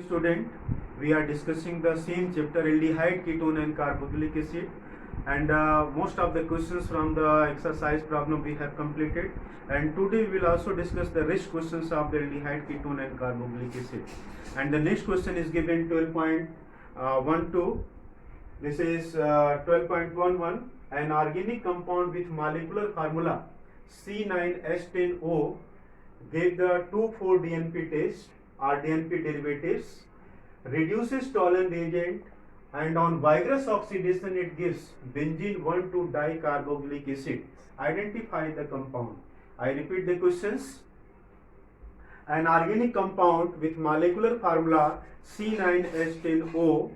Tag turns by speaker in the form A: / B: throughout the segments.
A: Student, we are discussing the same chapter aldehyde, ketone and carboxylic acid, and most of the questions from the exercise problem we have completed, and today we will also discuss the rest questions of the aldehyde, ketone and carboxylic acid. And the next question is given 12.12. This is 12.11. An organic compound with molecular formula C9H10O gave the 2,4-DNP test or DNP derivatives, reduces Tollens reagent, and on vigorous oxidation it gives benzene 1,2-dicarboxylic acid. Identify the compound. I repeat the questions. An organic compound with molecular formula C9H10O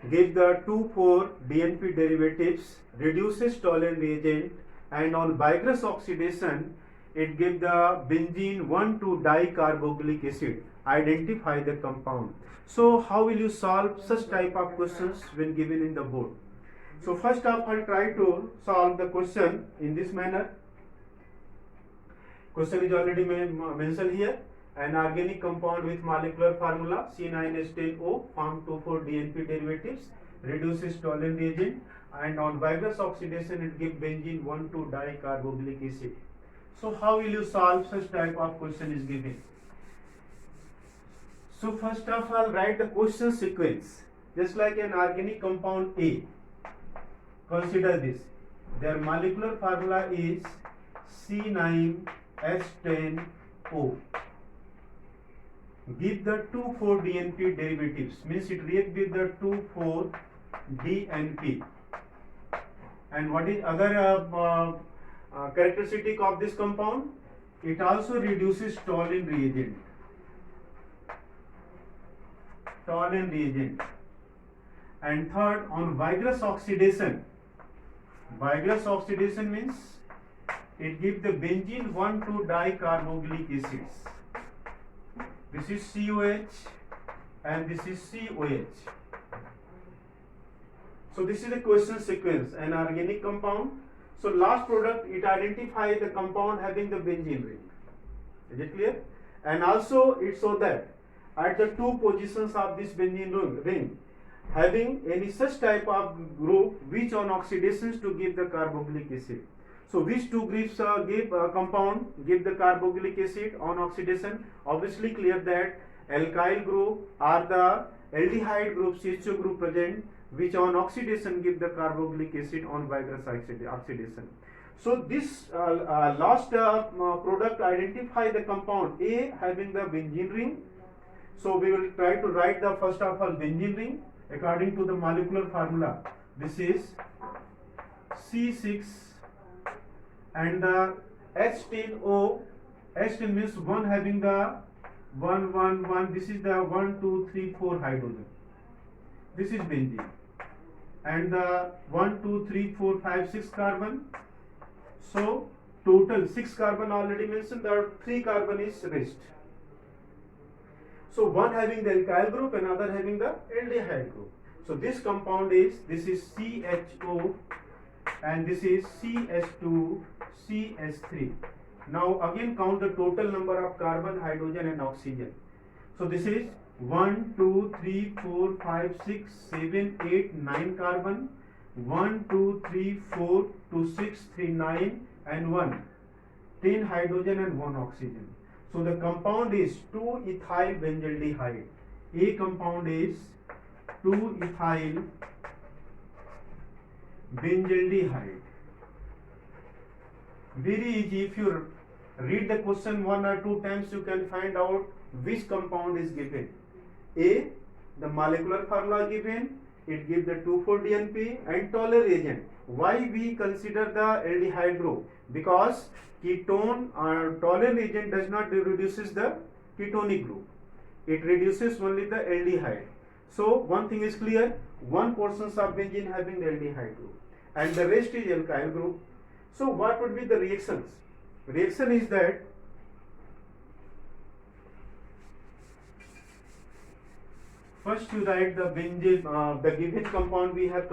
A: gives the 2,4-DNP derivatives, reduces Tollens reagent, and on vigorous oxidation it gives the benzene 1,2-dicarboxylic acid. Identify the compound. So how will you solve such type of questions when given in the board? So first of all, try to solve the question in this manner. Question is already mentioned here. An organic compound with molecular formula C9H10O form 2,4-DNP derivatives, reduces Tollens reagent, and on vigorous oxidation it gives benzene 1,2-dicarboxylic acid. So how will you solve such type of question is given? So first of all, write the question sequence. Just like an organic compound A, consider this. Their molecular formula is C9H10O. Give the 2,4-DNP derivatives, means it react with the 2,4-DNP. And what is other characteristic of this compound? It also reduces Tollens reagent. And third, on vigorous oxidation. Vigorous oxidation means it gives the benzene 1,2-dicarboxylic acids. This is COH and this is COH. So this is the question sequence. An organic compound. So last product, it identifies the compound having the benzene ring. Is it clear? And also it shows that at the two positions of this benzene ring, having any such type of group which on oxidations to give the carboxylic acid. So which two groups give compound give the carboxylic acid on oxidation? Obviously clear that alkyl group or the aldehyde group, CHO group present, which on oxidation give the carboxylic acid on vigorous oxidation. So this last product identify the compound A having the benzene ring. So we will try to write the first of all benzene ring according to the molecular formula. This is C6 and the H10O. H10 means one having the 1 this is the 1 2 3 4 hydrogen. This is benzene. And the 1 2 3 4 5 6 carbon. So total 6 carbon already mentioned, the 3 carbon is rest. So one having the alkyl group, another having the aldehyde group. So this compound is, this is CHO and this is CH2CH3. Now again count the total number of carbon, hydrogen and oxygen. So this is 1 2 3 4 5 6 7 8 9 carbon, 1 2 3 4 2 6 3 9 and 1 10 hydrogen and 1 oxygen. So the compound is 2-ethyl benzaldehyde. A compound is 2-ethyl benzaldehyde. Very easy. If you read the question 1 or 2 times, you can find out which compound is given. A, the molecular formula given, it gives the 2,4-DNP and Tollens reagent. Why we consider the aldehyde group? Because ketone or Tollens reagent does not reduces the ketonic group. It reduces only the aldehyde. So one thing is clear, one portion of benzene having the aldehyde group and the rest is alkyl group. So what would be the reactions? Reaction is that first you write the benzene, the given compound we have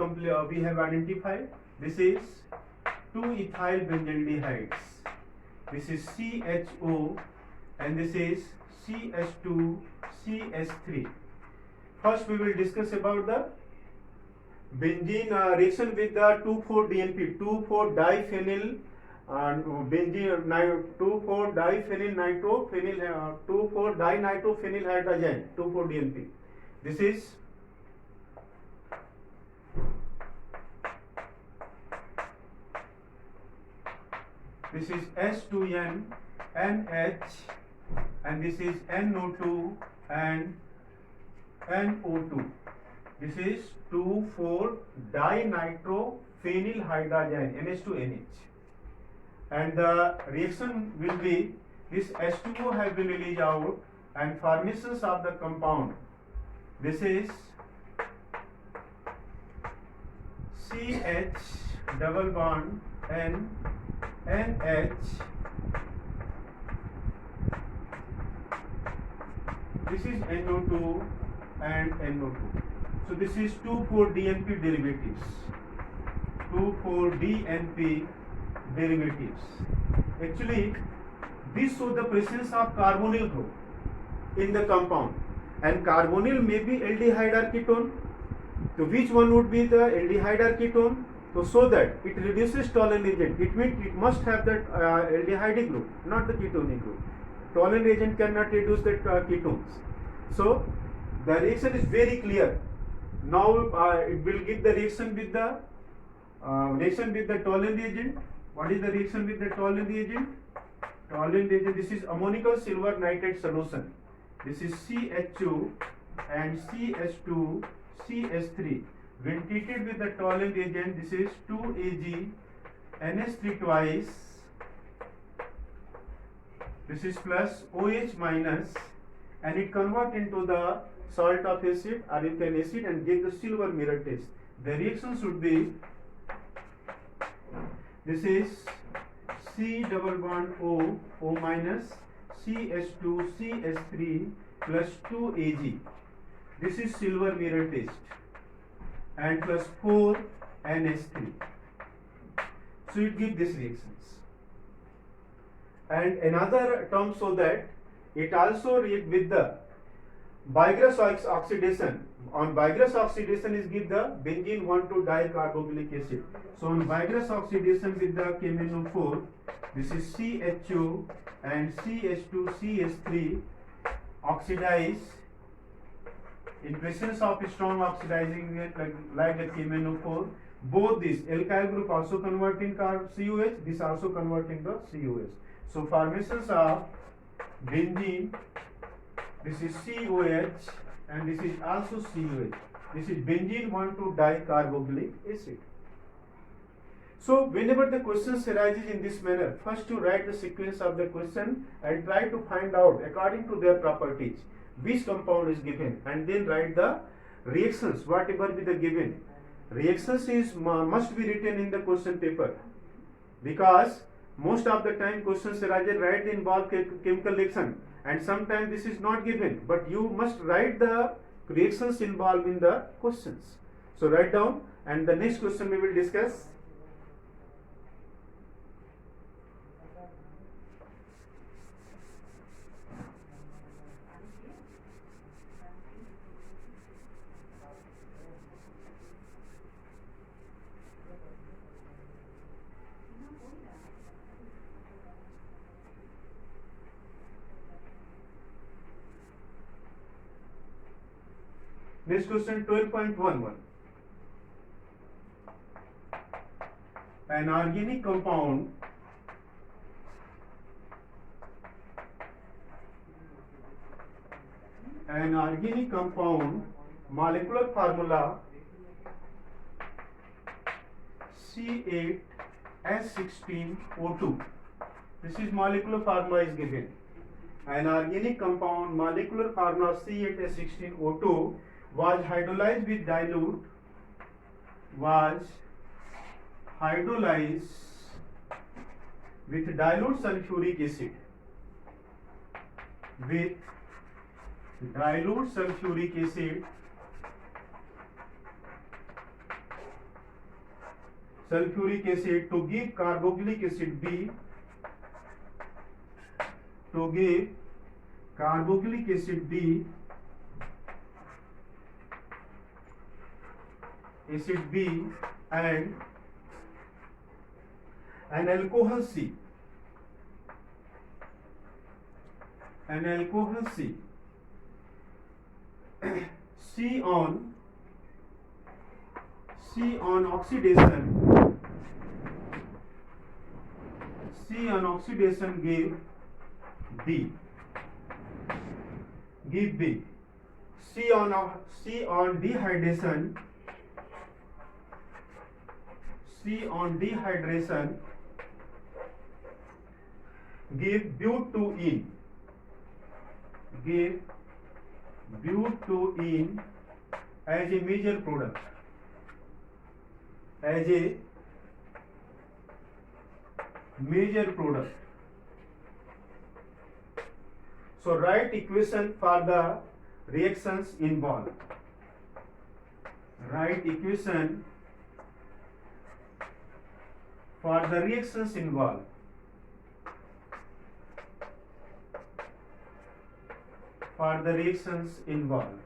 A: identified. This is 2-ethyl benzaldehydes. This is CHO and this is CH2CH3. First we will discuss about the benzene reaction with the 2,4-DNP, 2,4-diphenyl benzene 2,4-diphenyl nitrophenyl 2,4-dinitrophenyl hydrogen 2,4-DNP. This is S2N NH, and this is NO2 and NO2. This is 2,4-dinitrophenyl hydrogen NH2NH, and the reaction will be this H2O has been released out and formations of the compound. This is CH double bond N NH. This is NO2 and NO2. So this is 2,4-DNP derivatives. 2,4-DNP derivatives. Actually, this shows the presence of carbonyl group in the compound, and carbonyl may be aldehyde or ketone. So which one would be the aldehyde or ketone? So that it reduces Tollens agent, it means it must have that aldehyde group, not the ketone group. Tollens agent cannot reduce the ketones. So the reaction is very clear. Now it will give the reaction with the Tollens agent. What is the reaction with the Tollens agent? Tollens agent. This is ammonium silver nitrate solution. This is CHO and CH2 CH3. When treated with the Tollens agent, this is 2Ag NH3 twice. This is plus OH minus, and it convert into the salt of acid or you can acid and give the silver mirror test. The reaction should be, this is C double bond O, O minus, CH2 CH3 plus 2Ag. This is silver mirror test, and plus 4 NH3. So it gives these reactions. And another term, so that it also react with the Weierstrass oxidation. On Weierstrass oxidation is give the benzene 1,2-dicarboxylic acid. So on Weierstrass oxidation with the KMnO4, this is CHO and CH2 CH3 oxidize in presence of strong oxidizing agent like the KMnO4. Both these alkyl group also converting COH, this also converting the COH. So formations of benzene, this is COH and this is also COH. This is benzene 1,2-dicarboxylic acid. So whenever the questions arises in this manner, first you write the sequence of the question and try to find out according to their properties which compound is given, and then write the reactions whatever be the given. Reactions is must be written in the question paper, because most of the time questions arise right involve chemical reaction, and sometimes this is not given, but you must write the reactions involved in the questions. So write down, and the next question we will discuss. Next question 12.11. An organic compound molecular formula C8H16O2. This is molecular formula is given. An organic compound molecular formula C8H16O2 was hydrolyzed with dilute sulfuric acid to give carboxylic acid B, acid B and an alcohol C. An alcohol C. C on oxidation. C on oxidation give B. Give B. C on dehydration. C on dehydration give butene. Give butene as a major product. As a major product. So write equation for the reactions involved. Write equation for the reactions involved. For the reactions involved.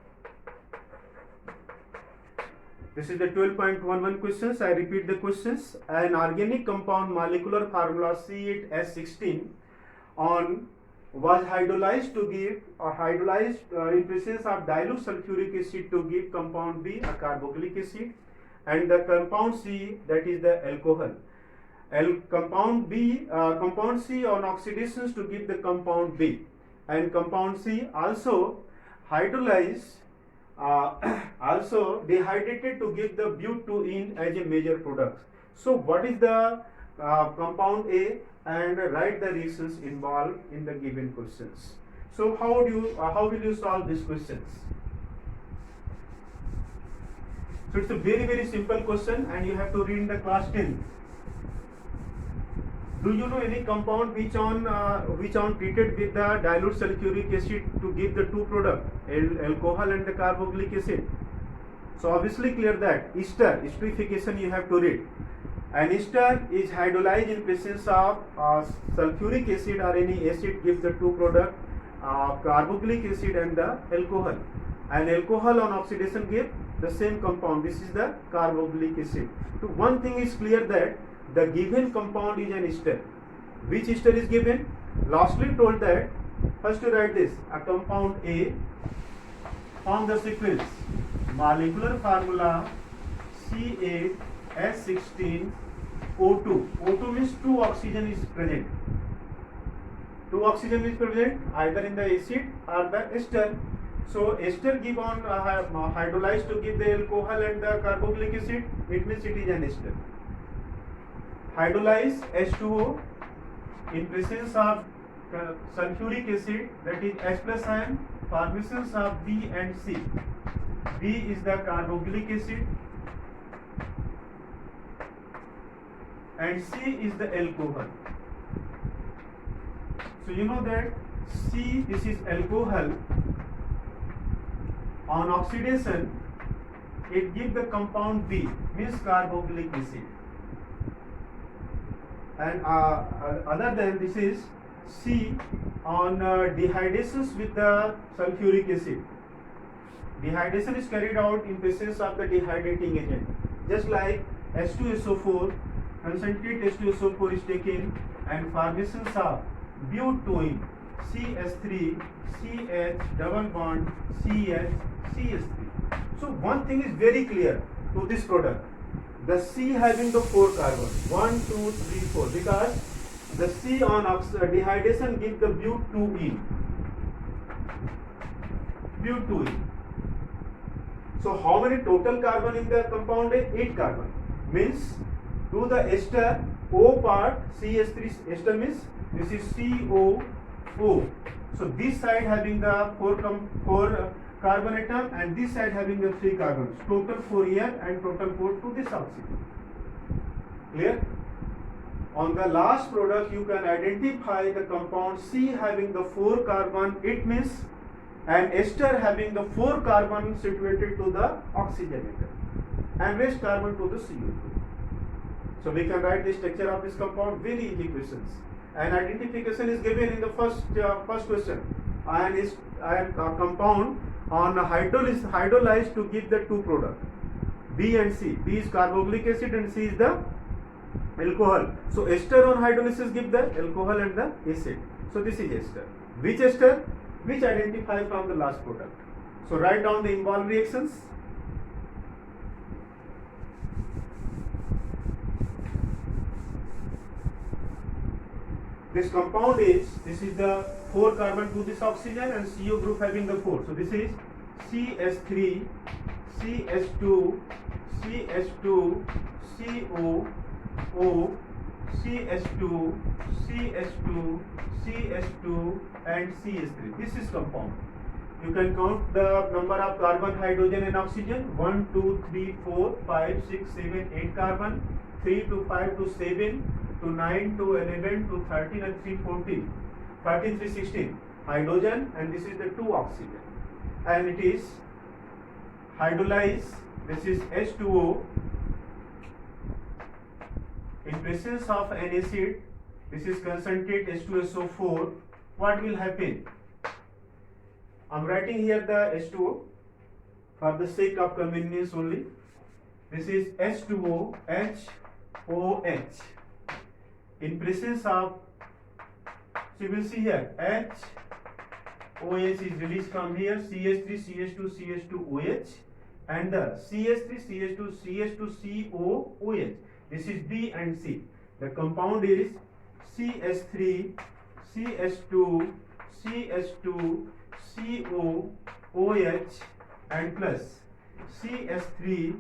A: This is the 12.11 questions. I repeat the questions. An organic compound molecular formula C8H16 was hydrolyzed to give in presence of dilute sulfuric acid to give compound B, a carboxylic acid, and the compound C, that is the alcohol. Compound C on oxidations to give the compound B, and compound C also hydrolyzed, also dehydrated to give the butene as a major product. So what is the compound A, and write the reactions involved in the given questions. So how will you solve these questions? So it's a very simple question, and you have to read in the class 10. Do you know any compound which on treated with the dilute sulfuric acid to give the two product, alcohol and the carboxylic acid? So obviously clear that ester, esterification you have to read. An ester is hydrolyzed in presence of sulfuric acid or any acid gives the two product, carboxylic acid and the alcohol. And alcohol on oxidation give the same compound. This is the carboxylic acid. So one thing is clear that the given compound is an ester. Which ester is given? Lastly told that first to write this, a compound A on the sequence molecular formula C8H16 O2. O2 means two oxygen is present. Two oxygen is present either in the acid or the ester. So ester give on hydrolyzed to give the alcohol and the carboxylic acid. It means it is an ester. Hydrolyze H2O in presence of sulfuric acid, that is H plus ion, formations of B and C. B is the carboxylic acid and C is the alcohol. So you know that C, this is alcohol. On oxidation, it gives the compound B, means carboxylic acid. And other than this is C on dehydrations with the sulfuric acid. Dehydration is carried out in presence of the dehydrating agent. Just like H2SO4, concentrate H2SO4 is taken and formations of butene, CH3, CH double bond, CH, CH3. So one thing is very clear to this product. The C having the 4 carbon, 1, 2, 3, 4, because the C on dehydration gives the butene. Butene. So how many total carbon in the compound A? 8 carbon. Means to the ester O part, CH3 ester means this is COO. So this side having the 4 carbon atom and this side having the 3 carbons. Total 4 here and total 4 to this oxygen. Clear? On the last product you can identify the compound C having the 4 carbon. It means an ester having the 4 carbon situated to the oxygen atom and rest carbon to the CO2. So we can write the structure of this compound, very easy questions. And identification is given in the first question. And is a compound on hydrolyzed to give the two product. B and C. B is carboxylic acid and C is the alcohol. So ester on hydrolysis give the alcohol and the acid. So this is ester. Which ester? Which identify from the last product. So write down the involved reactions. This compound is, this is the 4 carbon to this oxygen and CO group having the 4. So this is CS3, CS2, CS2, CO, O, CS2, CS2, CS2 and CS3. This is compound. You can count the number of carbon, hydrogen and oxygen. 1, 2, 3, 4, 5, 6, 7, 8 carbon. 3 to 5 to 7 to 9 to 11 to 13 and 3, 14. 13, 3, 16. Hydrogen and this is the 2 oxygen. And it is hydrolyzed. This is H2O. In presence of an acid, this is concentrate H2SO4. What will happen? I am writing here the H2O for the sake of convenience only. This is H2O, HOH. In presence of, so you will see here, HOH is released from here, CH3, CH2, CH2OH, and the CH3, CH2, CH2, COOH. This is B and C. The compound is CH3, CH2, CH2, COOH and plus CH3,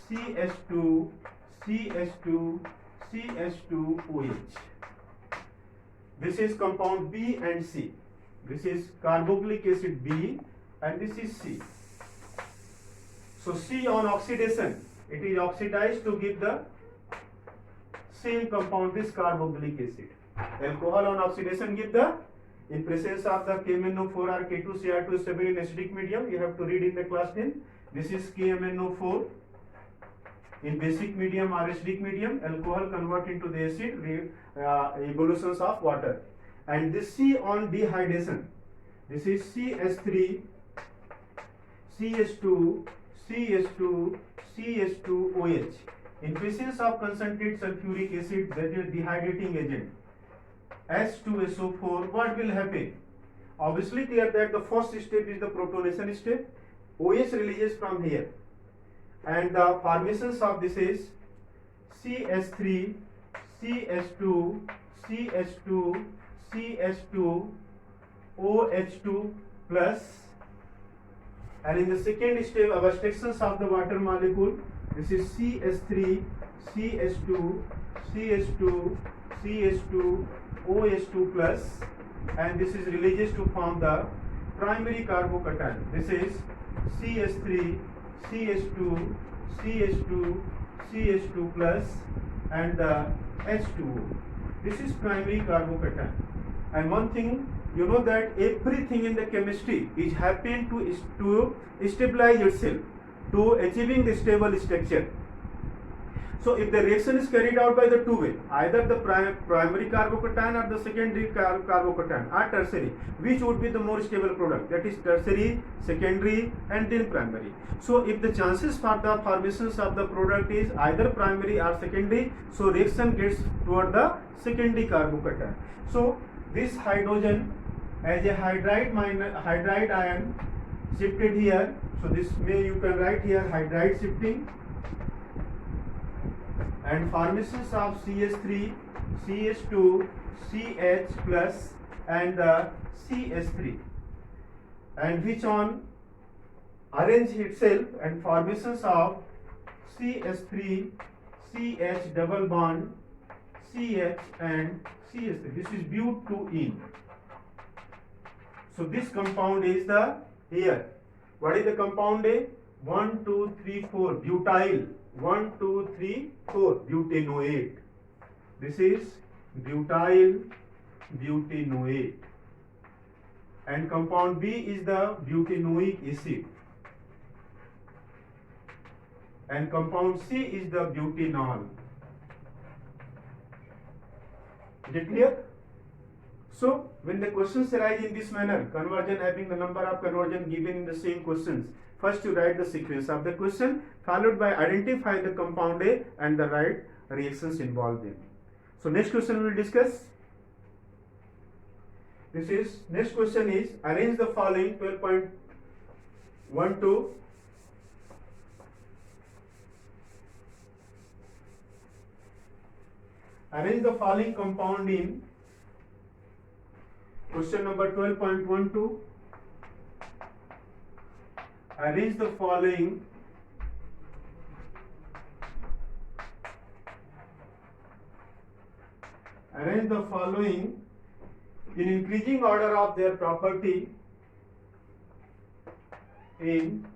A: CH2, CH2, CH2OH. This is compound B and C. This is carboxylic acid B and this is C. So C on oxidation, it is oxidized to give the same compound, this carboxylic acid. Alcohol on oxidation give the, in presence of the KMnO4 or K2Cr2 stable in acidic medium, you have to read in the class 10. This is KMnO4 in basic medium or acidic medium, alcohol convert into the acid, evolutions of water. And this C on dehydration, this is CH3, CH2, CH2, CH2OH. In presence of concentrated sulfuric acid, that is dehydrating agent, H2SO4, what will happen? Obviously clear that the first step is the protonation step. OH releases from here. And the formations of this is CH3, CH2, CH2, CH2, OH2 plus. And in the second step, abstractions of the water molecule, this is CH3, CH2, CH2, CH2, OH2 plus, and this is releases to form the primary carbocation. This is CH3, CH2, CH2, CH2 plus, and the H2O. This is primary carbocation. And one thing, you know that everything in the chemistry is happening to stabilize itself, to achieving the stable structure. So if the reaction is carried out by the two way, either the primary carbocation or the secondary carbocation or tertiary, which would be the more stable product? That is tertiary, secondary and then primary. So if the chances for the formations of the product is either primary or secondary, so reaction gets toward the secondary carbocation. So this hydrogen as a hydride ion shifted here. So this way you can write here hydride shifting. And formations of CH3, CH2, CH plus and the CH3, and which on arrange itself and formations of CH3, CH double bond, CH and CH3. This is butene. So this compound is the here. What is the compound A? 1, 2, 3, 4 butyl. 1, 2, 3, 4 butanoate. This is butyl butanoate. And compound B is the butanoic acid. And compound C is the butanol. Is it clear? So when the questions arise in this manner, conversion having the number of conversion given in the same questions, first you write the sequence of the question, followed by identify the compound A and the right reactions involved in. So next question we will discuss. Next question is arrange the following 12.12. Arrange the following compound in question number 12.12. Arrange the following in increasing order of their property. In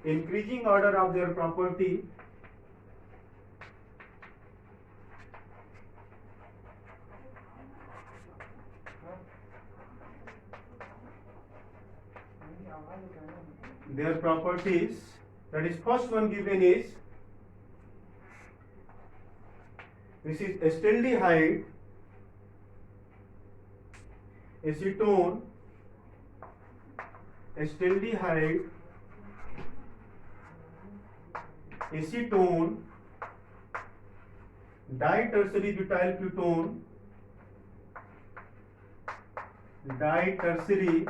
A: increasing order of their property, their properties, that is first one given is, this is acetaldehyde, acetone, acetaldehyde, acetone, ditertiary butyl ketone, ditertiary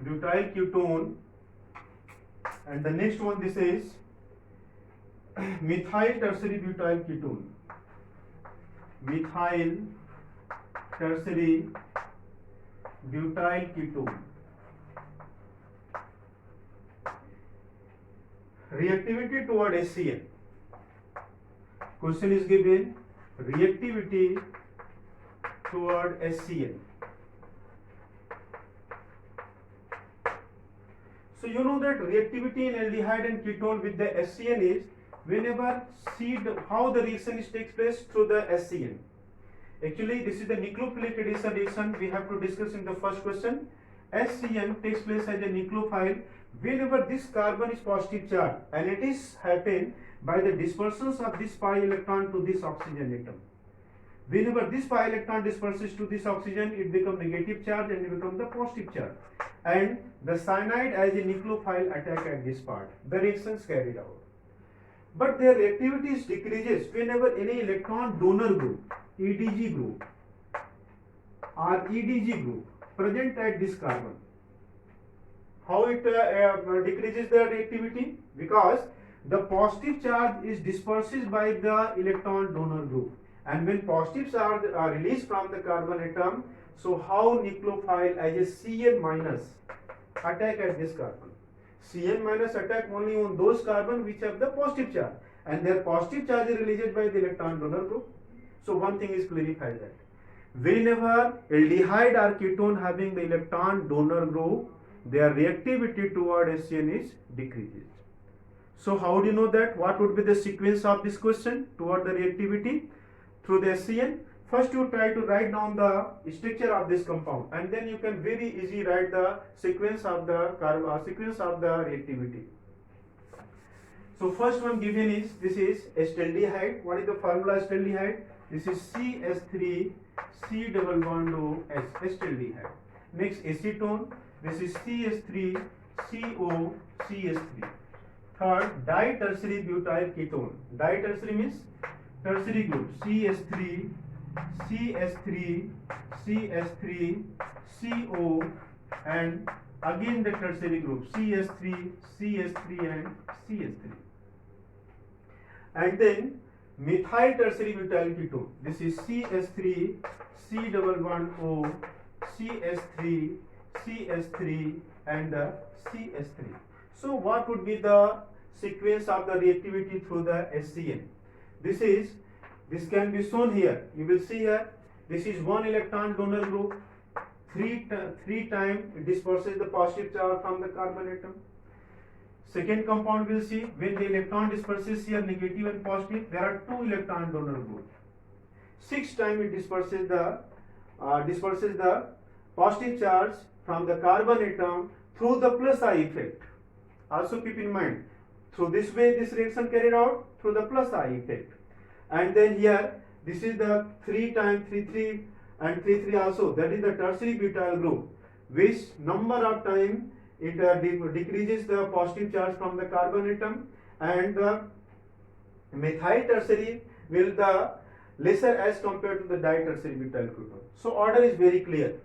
A: butyl ketone, and the next one, this is methyl tertiary butyl ketone, methyl tertiary butyl ketone. Reactivity toward HCl. Question is given reactivity toward HCl. So you know that reactivity in aldehyde and ketone with the HCl is whenever how the reaction takes place through the HCl. Actually, this is the nucleophilic addition reaction we have to discuss in the first question. HCl takes place as a nucleophile whenever this carbon is positive charge, and it is happened by the dispersions of this pi electron to this oxygen atom. Whenever this pi electron disperses to this oxygen, it becomes negative charge and it becomes the positive charge. And the cyanide as a nucleophile attack at this part. The reaction is carried out. But their reactivity decreases whenever any electron donor group, EDG group or EDG group present at this carbon. How it decreases the reactivity? Because the positive charge is dispersed by the electron donor group, and when positive charge are released from the carbon atom, so how nucleophile as a Cn minus attack at this carbon. Cn minus attack only on those carbon which have the positive charge, and their positive charge is released by the electron donor group. So one thing is clarified that whenever aldehyde or ketone having the electron donor group, their reactivity toward HCl is decreases. So how do you know that? What would be the sequence of this question toward the reactivity through the HCl? First you try to write down the structure of this compound, and then you can very easily write the sequence of the reactivity. So first one given is, this is acetaldehyde. What is the formula acetaldehyde? This is CS3 C double bond O H, acetaldehyde. Next acetone. This is CS3 CO CS3. Third, ditertiary butyl ketone. Ditertiary means tertiary group, CS3 CS3 CS3 CO, and again the tertiary group CS3 CS3 and CS3. And then methyl tertiary butyl ketone. This is CS3 C double bond O CS3 CS3 and the CS3. So what would be the sequence of the reactivity through the HCl? This can be shown here. You will see here, this is one electron donor group, three times it disperses the positive charge from the carbon atom. Second compound we'll see, when the electron disperses here negative and positive, there are two electron donor group. 6 times it disperses the positive charge from the carbon atom through the plus I effect. Also keep in mind, through this way this reaction carried out through the plus I effect. And then here this is the 3 times 3 and 3 also, that is the tertiary butyl group, which number of time it decreases the positive charge from the carbon atom, and the methyl tertiary will the lesser as compared to the ditertiary butyl ketone. So order is very clear.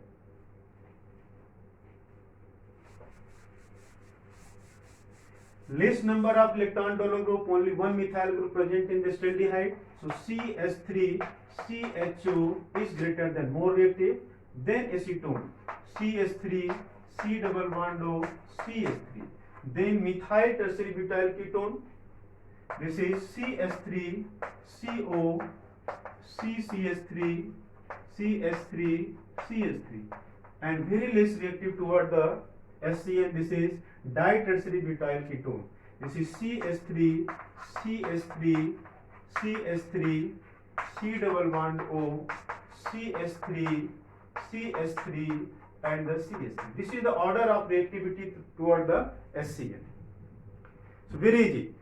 A: Least number of electron donor group, only one methyl group present in the aldehyde. So CH3 CHO is greater than, more reactive than acetone. CH3 C double bond O CH3. Then methyl tertiary butyl ketone. This is CH3 CO CCH3 CH3 CH3, and very less reactive toward the SCN. This is ditertiary butyl ketone. This is CH3 CH3 CH3 C double bond O CH3 CH3 and the CH3. This is the order of reactivity toward the SCN. So very easy.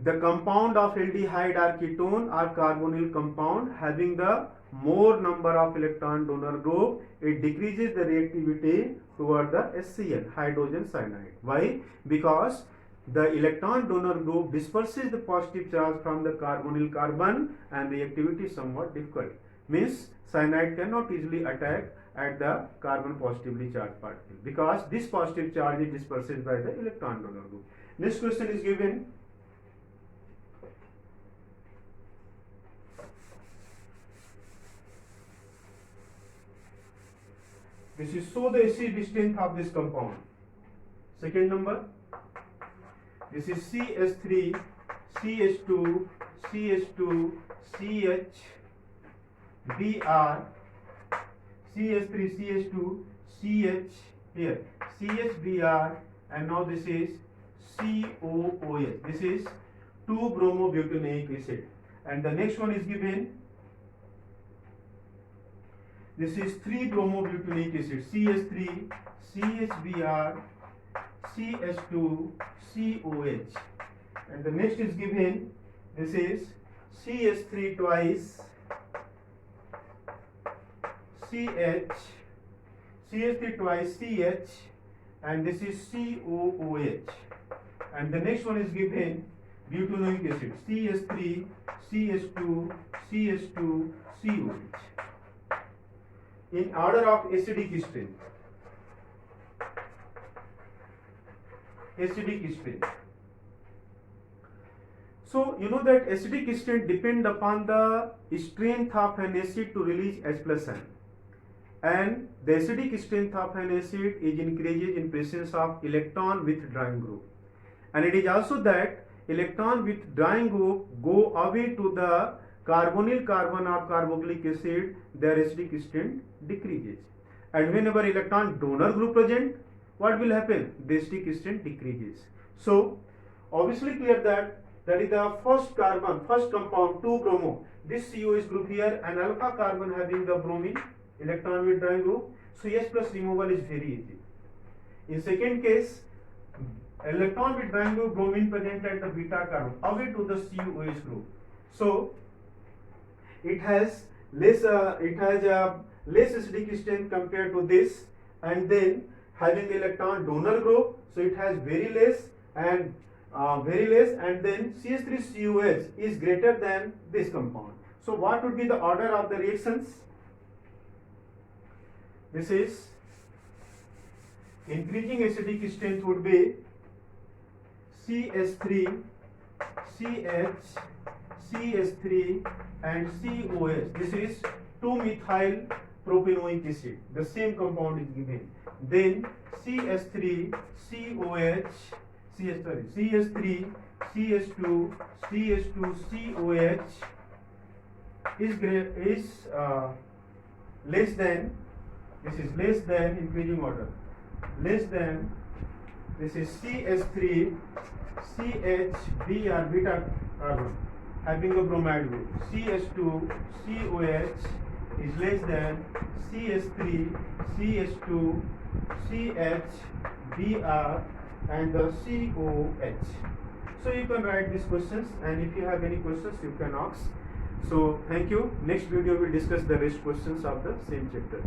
A: The compound of aldehyde or ketone or carbonyl compound having the more number of electron donor group, it decreases the reactivity toward the SCN, hydrogen cyanide. Why? Because the electron donor group disperses the positive charge from the carbonyl carbon, and reactivity is somewhat difficult. Means cyanide cannot easily attack at the carbon positively charged particle, because this positive charge is dispersed by the electron donor group. Next question is given. This is show the acid strength of this compound. Second number. This is CH3 CH2 CH2 CH Br CH3 CH2 CH here CHBr, and now this is COOH. This is 2-bromobutanoic acid, and the next one is given. This is 3-bromobutanoic acid, CH3 CHBr CH2 COH, and the next is given. This is CH3 twice CH CH3 twice CH, and this is COOH, and the next one is given butanoic acid, CH3 CH2 CH2 COH. In order of acidic strength. Acidic strength. So you know that acidic strength depend upon the strength of an acid to release H plus N, and the acidic strength of an acid is increases in presence of electron withdrawing group, and it is also that electron withdrawing group go away to the carbonyl carbon of carboxylic acid, their acidic strength decreases, and whenever electron donor group present, what will happen? The acidic strength decreases. So obviously clear that is the first carbon, first compound 2-bromo. This COH group here, and alpha carbon having the bromine electron withdrawing group. So H plus removal is very easy. In second case, electron withdrawing group bromine present at the beta carbon away to the COH group. So it has less acidic strength compared to this, and then having the electron donor group, so it has very less, and then CH3COH is greater than this compound. So what would be the order of the reactions? This is increasing acidic strength would be CH3 CH CH3 and COH. This is 2-methyl propanoic acid. The same compound is given. Then CH3 COH CH3 CH2 CH2 COH is less than, this is less than, increasing order, less than, this is CH3 CHBr beta carbon having a bromide group. CH2 COH is less than CH3 CH2 CHBr and the COH. So you can write these questions, and if you have any questions you can ask. So thank you. Next video we will discuss the rest questions of the same chapter.